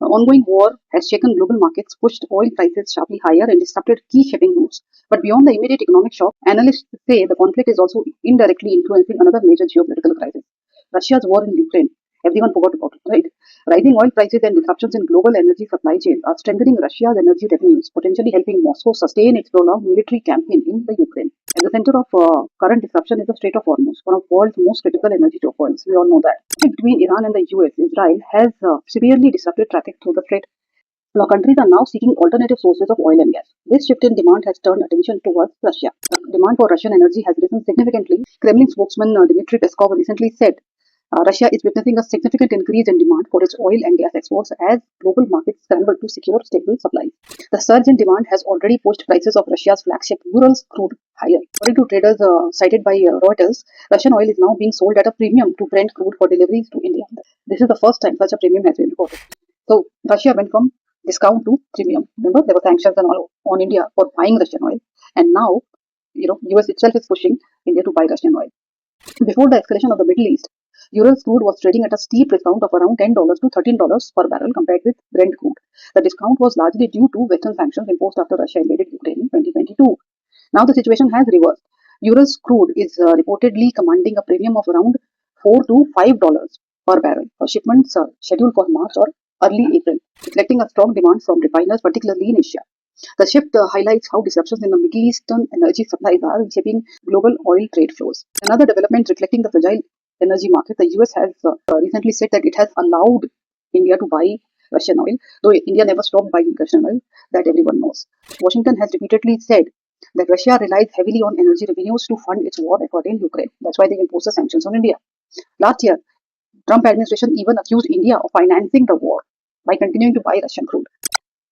The ongoing war has shaken global markets, pushed oil prices sharply higher, and disrupted key shipping routes. But beyond the immediate economic shock, analysts say the conflict is also indirectly influencing another major geopolitical crisis: Russia's war in Ukraine. Everyone forgot about it, right? Rising oil prices and disruptions in global energy supply chains are strengthening Russia's energy revenues, potentially helping Moscow sustain its prolonged military campaign in the Ukraine. At the center of current disruption is the Strait of Hormuz, one of the world's most critical energy points. We all know that. Between Iran and the US, Israel has severely disrupted traffic through the strait. Now, countries are now seeking alternative sources of oil and gas. This shift in demand has turned attention towards Russia. The demand for Russian energy has risen significantly. Kremlin spokesman Dmitry Peskov recently said Russia is witnessing a significant increase in demand for its oil and gas exports as global markets scramble to secure stable supplies. The surge in demand has already pushed prices of Russia's flagship Urals crude higher. According to traders cited by Reuters, Russian oil is now being sold at a premium to Brent crude for deliveries to India. This is the first time such a premium has been reported. So Russia went from discount to premium. Remember, there were sanctions and all on India for buying Russian oil, and now US itself is pushing India to buy Russian oil. Before the escalation of the Middle East, Urals crude was trading at a steep discount of around $10 to $13 per barrel compared with Brent crude. The discount was largely due to Western sanctions imposed after Russia invaded Ukraine in 2022. Now the situation has reversed. Urals crude is reportedly commanding a premium of around $4 to $5 per barrel for shipments scheduled for March or early April, reflecting a strong demand from refiners, particularly in Asia. The shift highlights how disruptions in the Middle Eastern energy supplies are reshaping global oil trade flows. Another development reflecting the fragile energy market, the US has recently said that it has allowed India to buy Russian oil, though India never stopped buying Russian oil, that everyone knows. Washington has repeatedly said that Russia relies heavily on energy revenues to fund its war effort in Ukraine. That's why they imposed the sanctions on India. Last year, Trump administration even accused India of financing the war by continuing to buy Russian crude.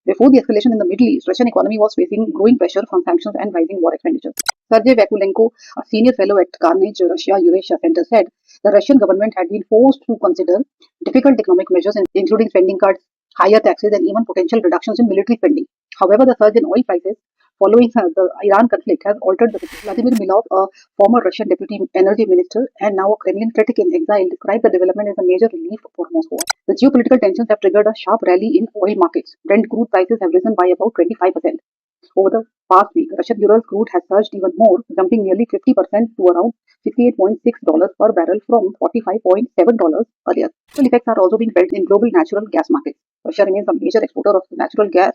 Before the escalation in the Middle East, Russian economy was facing growing pressure from sanctions and rising war expenditures. Sergei Vakulenko, a senior fellow at Carnegie Russia Eurasia Center, said the Russian government had been forced to consider difficult economic measures, including spending cuts, higher taxes, and even potential reductions in military spending. However, the surge in oil prices following the Iran conflict has altered the situation. Vladimir Milov, a former Russian deputy energy minister and now a Kremlin critic in exile, described the development as a major relief for Moscow. The geopolitical tensions have triggered a sharp rally in oil markets. Brent crude prices have risen by about 25%. Over the past week, Russian Urals crude has surged even more, jumping nearly 50% to around $68.6 per barrel from $45.7 earlier. The effects are also being felt in global natural gas markets. Russia remains a major exporter of natural gas,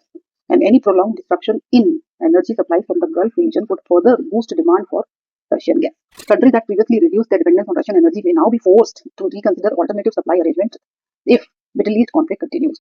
and any prolonged disruption in energy supply from the Gulf region could further boost demand for Russian gas. Countries that previously reduced their dependence on Russian energy may now be forced to reconsider alternative supply arrangements if Middle East conflict continues.